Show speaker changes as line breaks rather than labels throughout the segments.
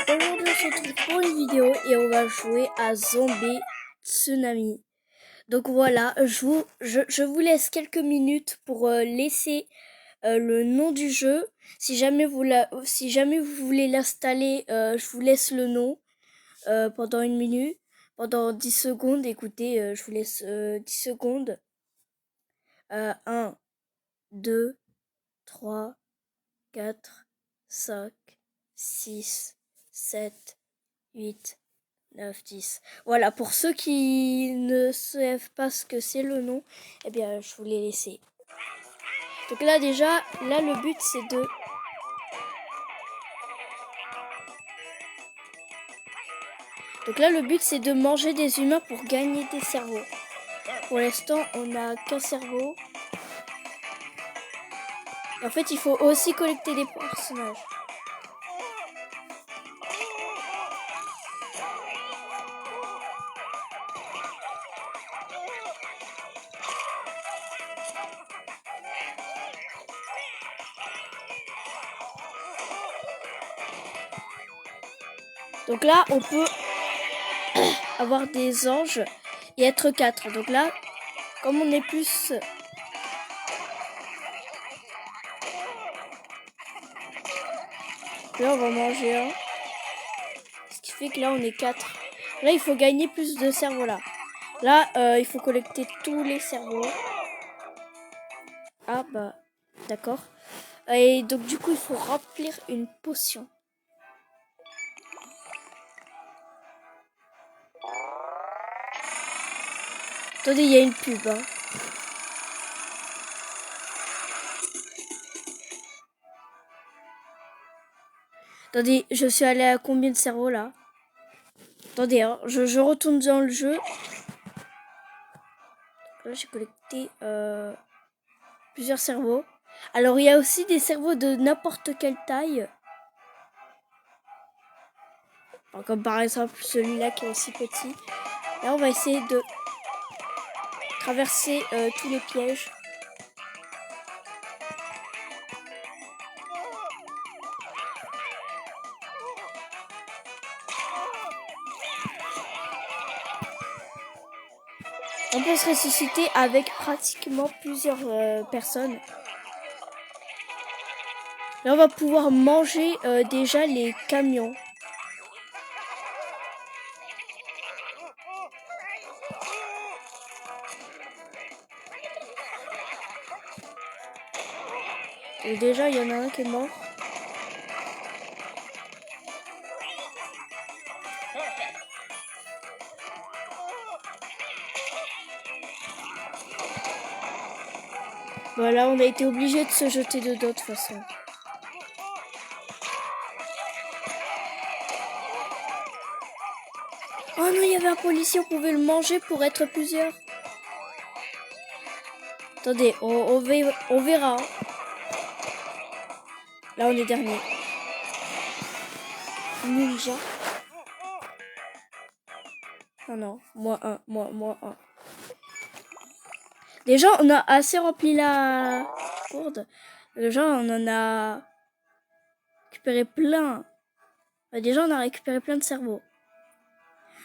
Aujourd'hui, on se retrouve pour une vidéo et on va jouer à Zombie Tsunami. Donc voilà, je vous laisse quelques minutes pour laisser le nom du jeu. Si jamais vous voulez l'installer, je vous laisse le nom pendant une minute, pendant 10 secondes. Écoutez, je vous laisse 10 secondes. 1, 2, 3, 4, 5, 6, 7, 8, 9, 10. Voilà, pour ceux qui ne savent pas ce que c'est le nom, eh bien, je vous l'ai laissé. Donc là, déjà, là, le but, c'est de... Donc là, le but, c'est de manger des humains pour gagner des cerveaux. Pour l'instant, on n'a qu'un cerveau. En fait, il faut aussi collecter des personnages. Donc là, on peut avoir des anges et être 4. Donc là, comme on est plus... Là, on va manger un. Ce qui fait que là, on est 4. Là, il faut gagner plus de cerveaux là. Là, il faut collecter tous les cerveaux. Ah bah, d'accord. Et donc, du coup, il faut remplir une potion. Attendez, il y a une pub. Hein. Attendez, je suis allé à combien de cerveaux là? Attendez, hein, je retourne dans le jeu. Là, j'ai collecté plusieurs cerveaux. Alors, il y a aussi des cerveaux de n'importe quelle taille. Alors, comme par exemple celui-là qui est aussi petit. Là, on va essayer de traverser tous les pièges. On peut se ressusciter avec pratiquement plusieurs personnes. Là, on va pouvoir manger déjà les camions. Et déjà, il y en a un qui est mort. Voilà, on a été obligé de se jeter dedans de toute façon. Oh non, il y avait un policier, on pouvait le manger pour être plusieurs. Attendez, on verra. Là, on est dernier. Ninja. Ah non, moi un. Déjà, on a assez rempli la gourde. Déjà, on en a récupéré plein. Déjà, on a récupéré plein de cerveaux.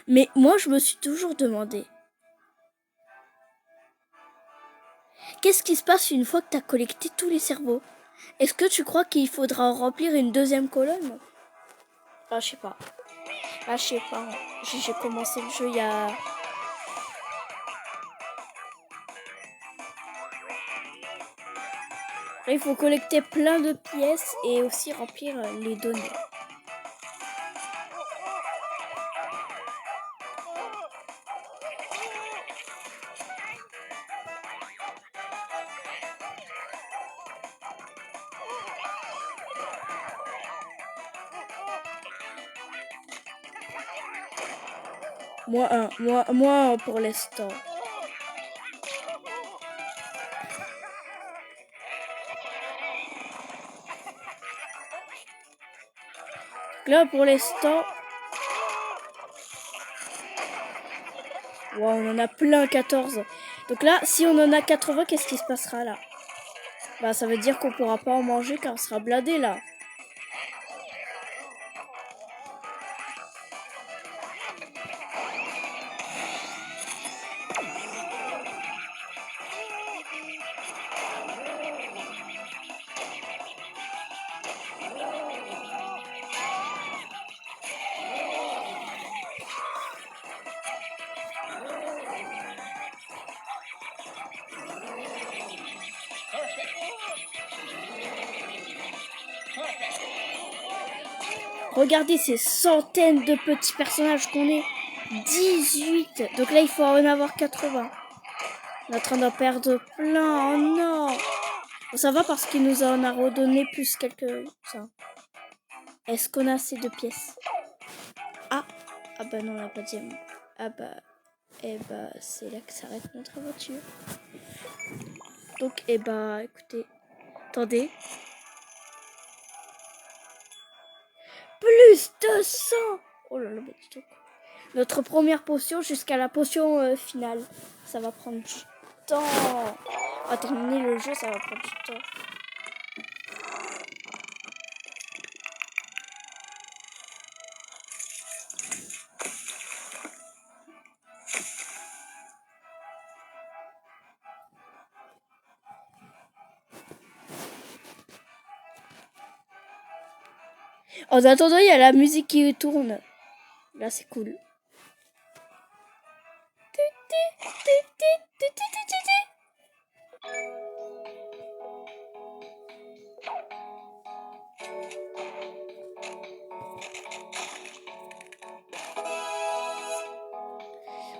Mais moi, je me suis toujours demandé, qu'est-ce qui se passe une fois que tu as collecté tous les cerveaux? Est-ce que tu crois qu'il faudra en remplir une deuxième colonne? Ah, je sais pas. Ah, je sais pas. J'ai commencé le jeu il y a... Là, il faut collecter plein de pièces et aussi remplir les données. Moi un pour l'instant. Là, pour l'instant... Wow, on en a plein, 14. Donc là, si on en a 80, qu'est-ce qui se passera là? Bah, ça veut dire qu'on pourra pas en manger car on sera blindé là. Regardez ces centaines de petits personnages qu'on est. 18. Donc là, il faut en avoir 80. On est en train d'en perdre plein. Oh non. Bon, ça va parce qu'il nous en a redonné plus quelques... Ça. Est-ce qu'on a assez de pièces? Ah. Ah bah non, on n'a pas de diamant. Ah bah... Eh bah, c'est là que s'arrête notre aventure. Donc, eh bah, écoutez. Attendez. Plus 200. Oh là là, bah, dis donc. Notre première potion jusqu'à la potion finale. Ça va prendre du temps. On va terminer le jeu, ça va prendre du temps. En attendant, il y a la musique qui tourne. Là, c'est cool.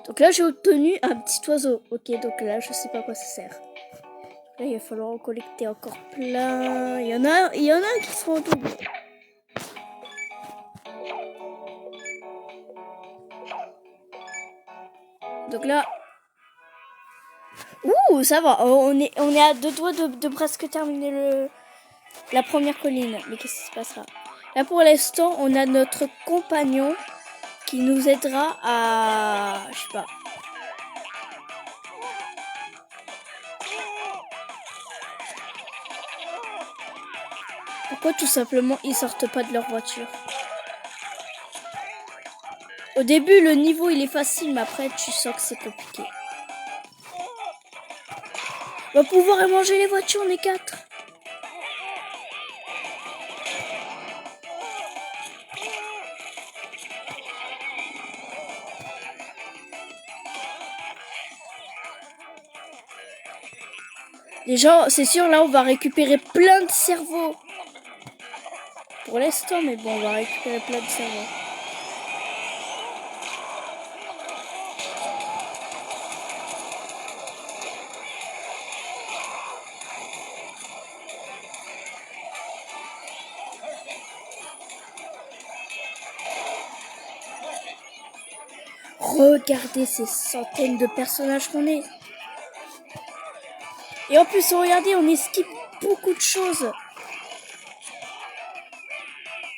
Donc là, j'ai obtenu un petit oiseau. Ok, donc là, je sais pas à quoi ça sert. Là, il va falloir en collecter encore plein. Il y en a qui sont en double. Donc là... Ouh, ça va. On est à 2 doigts de presque terminer la première colline. Mais qu'est-ce qui se passera? Là, pour l'instant, on a notre compagnon qui nous aidera à... Je sais pas. Pourquoi tout simplement ils sortent pas de leur voiture? Au début, le niveau il est facile, mais après tu sens que c'est compliqué. On va pouvoir manger les voitures, on est 4. Déjà, c'est sûr, là on va récupérer plein de cerveaux. Pour l'instant, mais bon, on va récupérer plein de cerveaux. Regardez ces centaines de personnages qu'on est. Et en plus, regardez, on esquive beaucoup de choses.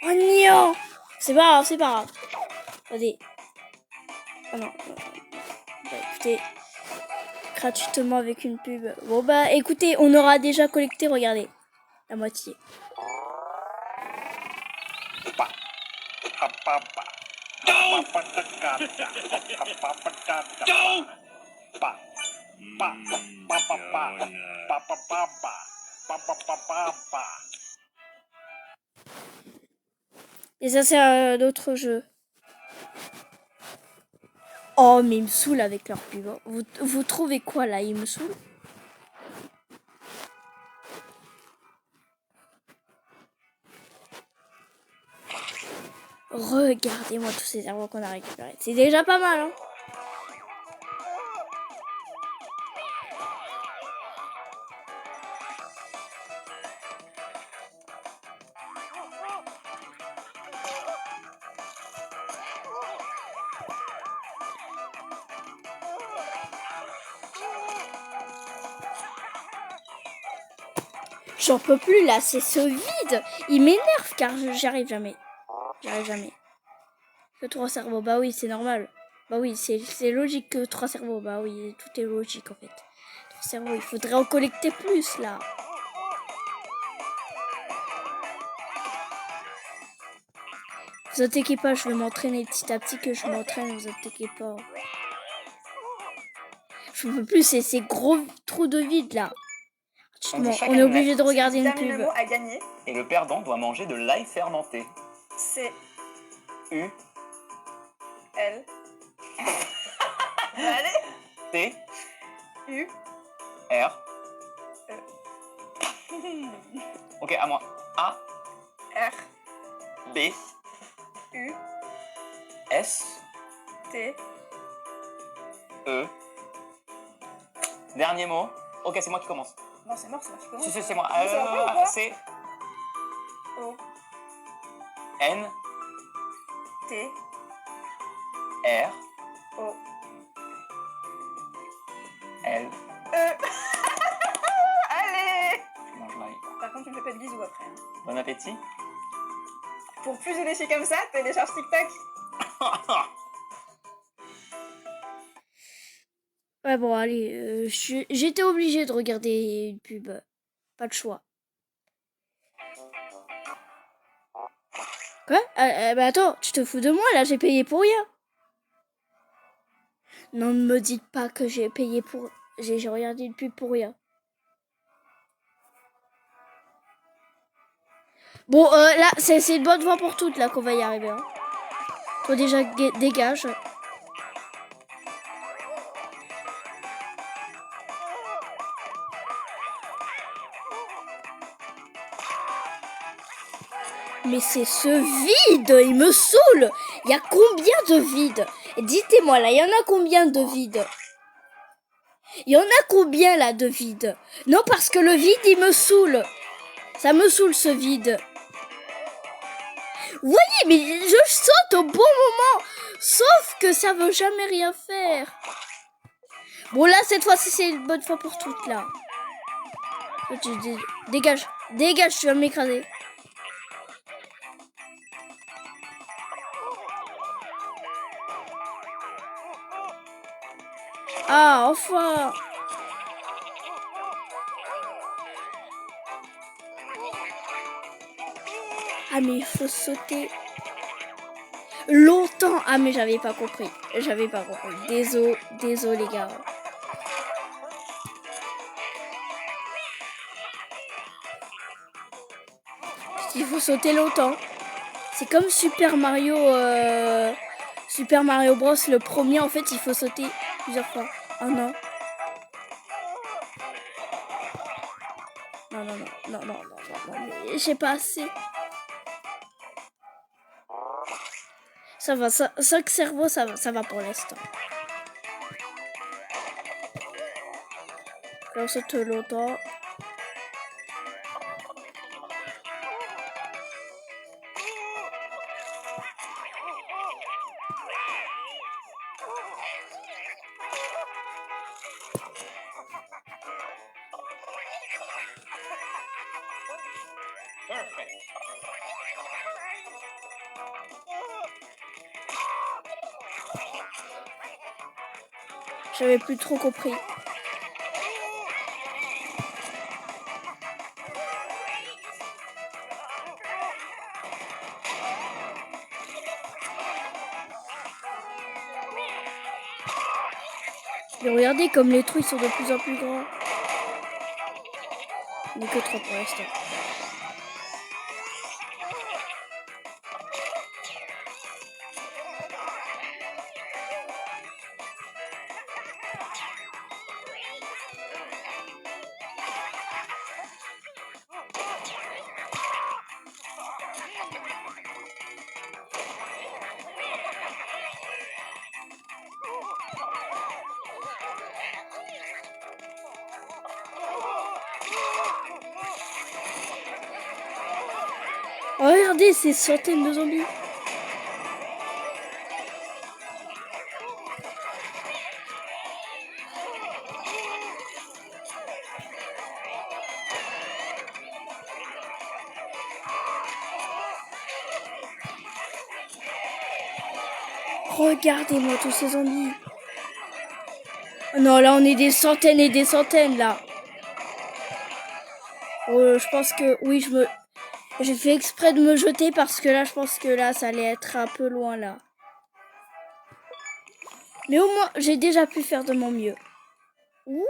Oh non! C'est pas grave, c'est pas grave. Attendez. Oh non. Bah écoutez. Gratuitement avec une pub. Bon bah écoutez, on aura déjà collecté, regardez. La moitié. Et ça c'est un autre jeu. Oh mais ils me saoulent avec leur pub. Vous trouvez quoi là? Ils me saoulent? Regardez-moi tous ces cerveaux qu'on a récupérés. C'est déjà pas mal, hein? J'en peux plus là, c'est ce vide. Il m'énerve car j'y arrive jamais. J'arrive jamais. Que 3 cerveaux, bah oui, c'est normal. Bah oui, c'est logique que 3 cerveaux. Bah oui, tout est logique en fait. 3 cerveaux, il faudrait en collecter plus là. Vous inquiétez pas, je vais m'entraîner petit à petit que je m'entraîne, vous inquiétez pas. Je peux plus, c'est ces gros trous de vide là. On est obligé de regarder une pub.
À gagner. Et le perdant doit manger de l'ail fermenté.
C.
U.
L. Allez.
T.
U.
R. Ok, à moi. A.
R.
B.
U,
S,
T,
E. Dernier mot. Ok, c'est moi qui commence.
non c'est mort, c'est moi qui commence.
Si, c'est moi.
Ça va pas ou pas
C,
O,
N,
T,
R,
O,
L.
E. Allez!
Je mange l'ail.
Par contre, tu me fais pas de bisous après. Hein.
Bon appétit.
Pour plus de déchets comme ça, télécharge TikTok.
Ouais, bon, allez, j'étais obligée de regarder une pub. Pas de choix. Quoi? Bah attends, tu te fous de moi, là, j'ai payé pour rien. Non, ne me dites pas que j'ai payé pour... J'ai regardé une pub pour rien. Bon, là, c'est une bonne fois pour toutes, là, qu'on va y arriver. Hein. Toi, déjà, dégage. Mais c'est ce vide, il me saoule. Il y a combien de vides? Dites-moi, là, il y en a combien de vides? Il y en a combien, là, de vides? Non, parce que le vide, il me saoule. Ça me saoule, ce vide. Vous voyez, mais je saute au bon moment. Sauf que ça veut jamais rien faire. Bon, là, cette fois-ci, c'est une bonne fois pour toutes, là. Dégage. Dégage, tu vas m'écraser. Ah, enfin. Ah, mais il faut sauter longtemps. Ah, mais j'avais pas compris. J'avais pas compris. Désolé, les gars. Il faut sauter longtemps. C'est comme Super Mario Bros. Le premier, en fait, il faut sauter plusieurs fois. Oh non. Non, mais j'ai pas assez. Ça va, 5 cerveaux, ça va pour l'instant. Là, on saute longtemps. J'avais plus trop compris. Mais regardez comme les trucs sont de plus en plus grands. On n'est que 3 pour l'instant. Oh, regardez ces centaines de zombies. Regardez-moi tous ces zombies. Oh non, là on est des centaines et des centaines là. Oh, je pense que oui, j'ai fait exprès de me jeter parce que là, je pense que là, ça allait être un peu loin là. Mais au moins, j'ai déjà pu faire de mon mieux. Ouh,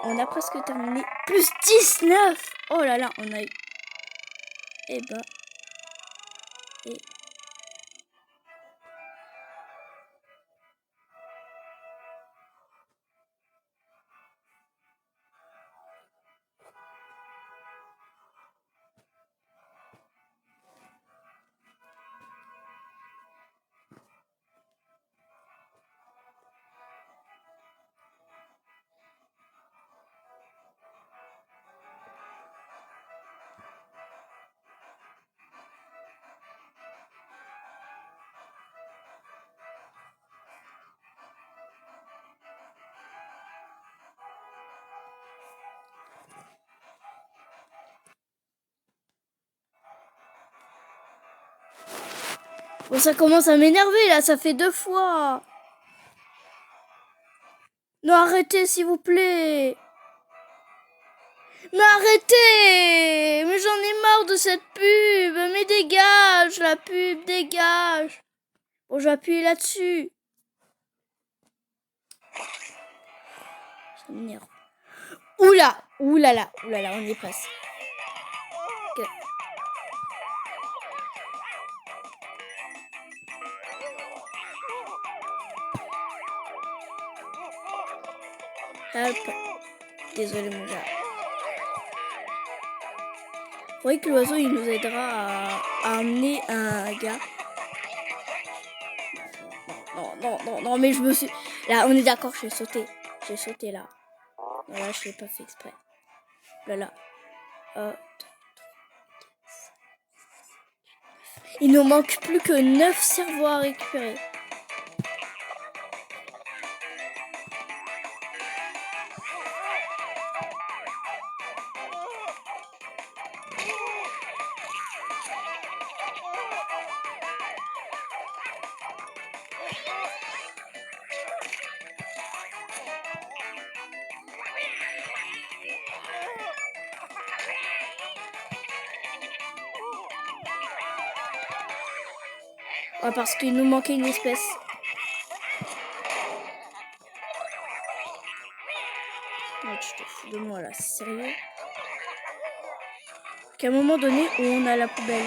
on a presque terminé. Plus 19. Oh là là, on a eu... Eh ben... Et... Bon, ça commence à m'énerver là, ça fait 2 fois. Non, arrêtez s'il vous plaît. Mais arrêtez! Mais j'en ai marre de cette pub. Mais dégage, la pub, dégage. Bon, je vais appuyer là-dessus. Ça m'énerve. Oula, oulala, oulala, on y est presque. Okay. Help. Désolé mon gars. Vous voyez que l'oiseau il nous aidera à amener un gars. Non, mais je me suis... Là, on est d'accord, j'ai sauté. J'ai sauté là. Voilà, je l'ai pas fait exprès. Là. Il nous manque plus que 9 cerveaux à récupérer. Ouais, parce qu'il nous manquait une espèce. Ouais, tu te fous de moi là, c'est sérieux? Qu'à un moment donné où on a la poubelle.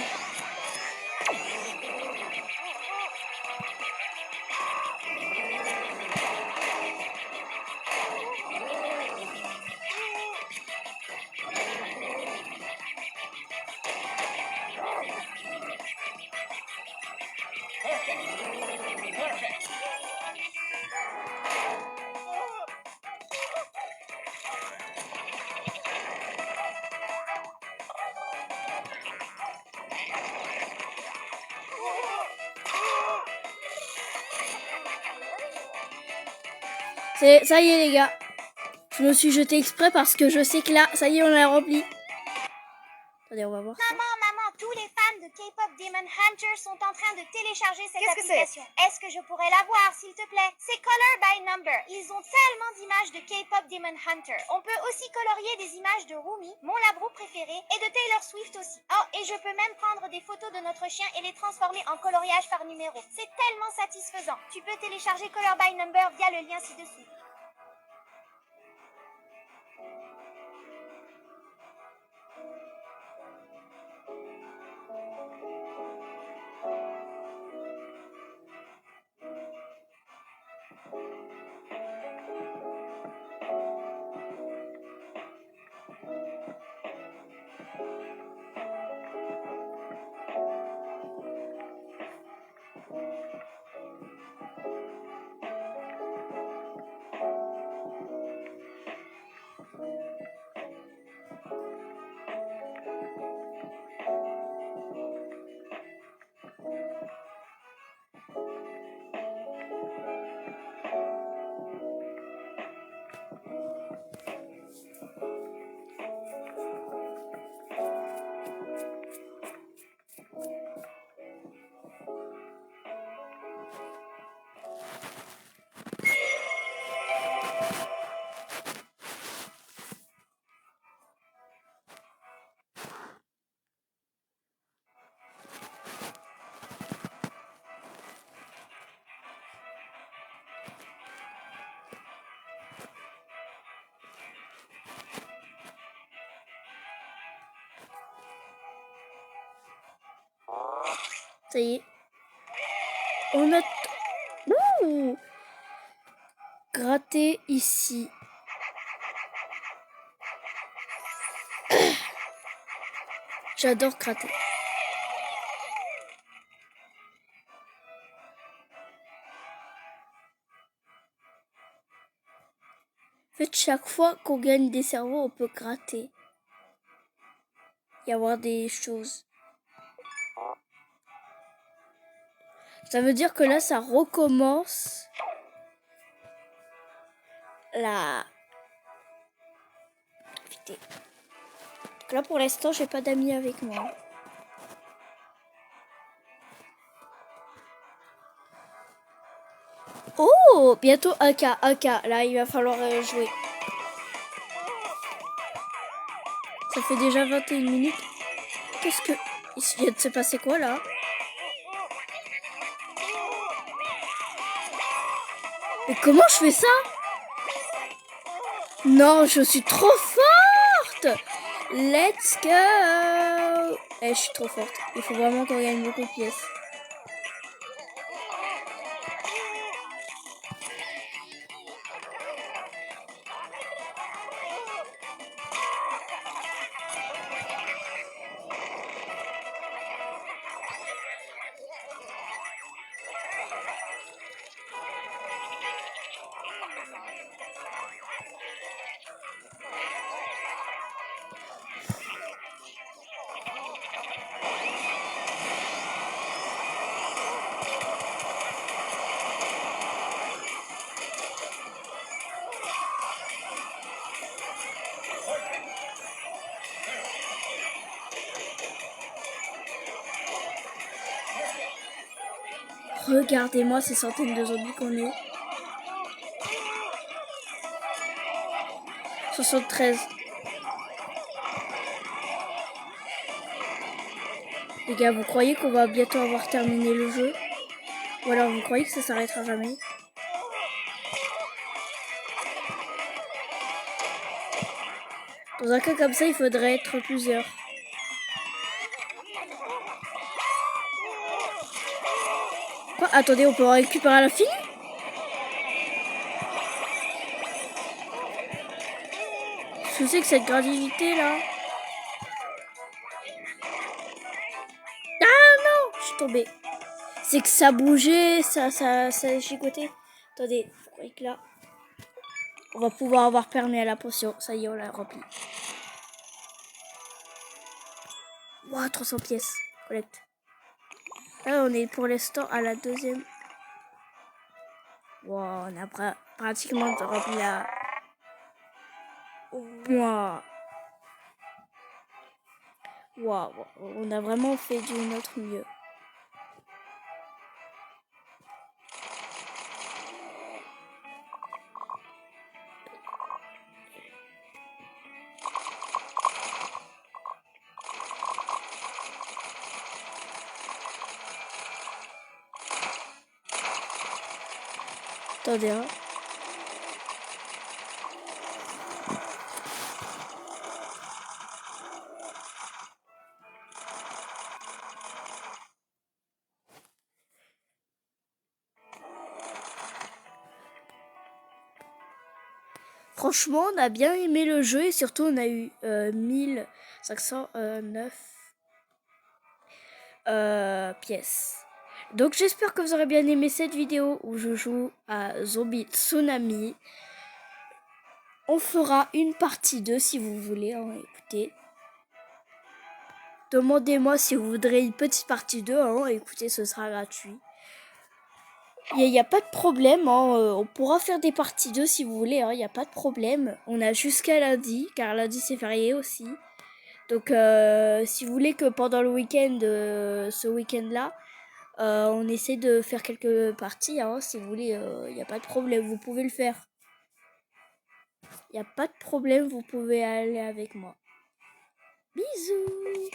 Ça y est les gars. Je me suis jeté exprès parce que je sais que là, ça y est, on l'a rempli. Attendez, on va voir.
Maman, tous les fans de K-Pop Demon Hunter sont en train de télécharger cette application. Est-ce que je pourrais la voir, s'il te plaît? C'est Color by Number. Ils ont tellement d'images de K-Pop Demon Hunter. On peut aussi colorier des images de Rumi, mon labro préféré, et de Taylor Swift aussi. Oh, et je peux même prendre des photos de notre chien et les transformer en coloriage par numéro. C'est tellement satisfaisant. Tu peux télécharger Color by Number via le lien ci-dessous.
Ça y est. On a... Ouh, gratté ici. J'adore gratter. En fait, chaque fois qu'on gagne des cerveaux, on peut gratter. Y avoir des choses. Ça veut dire que là, ça recommence la activité. Donc là, pour l'instant, j'ai pas d'amis avec moi. Oh, bientôt AK. Là, il va falloir jouer. Ça fait déjà 21 minutes. Qu'est-ce que... Il vient de se passer quoi, là? Mais comment je fais ça? Non, je suis trop forte! Let's go! Je suis trop forte. Il faut vraiment qu'on gagne beaucoup de pièces. Regardez-moi ces centaines de zombies qu'on est. 73. Les gars, vous croyez qu'on va bientôt avoir terminé le jeu? Ou alors vous croyez que ça s'arrêtera jamais? Dans un cas comme ça, il faudrait être plusieurs. Quoi? Attendez, on peut récupérer à l'infini? Qu'est-ce que c'est que cette gravité là? Ah non! Je suis tombée. C'est que ça bougeait, ça gigotait. Attendez, vous croyez que là... On va pouvoir avoir permis à la potion. Ça y est, on l'a rempli. Wow, 300 pièces. Collecte. Là, on est pour l'instant à la deuxième. Wow, on a pratiquement rempli la... Wow. Wow, on a vraiment fait du notre mieux. Attendez, hein. Franchement, on a bien aimé le jeu et surtout on a eu 1509 pièces. Donc j'espère que vous aurez bien aimé cette vidéo où je joue à Zombie Tsunami. On fera une partie 2 si vous voulez, hein, écoutez. Demandez-moi si vous voudrez une petite partie 2, hein, écoutez, ce sera gratuit. Il n'y a pas de problème, hein, on pourra faire des parties 2 si vous voulez, il n'y a pas de problème. On a jusqu'à lundi, car lundi c'est férié aussi. Donc si vous voulez que pendant le week-end, ce week-end-là, on essaie de faire quelques parties, hein, si vous voulez, il n'y a pas de problème, vous pouvez le faire. Il n'y a pas de problème, vous pouvez aller avec moi. Bisous!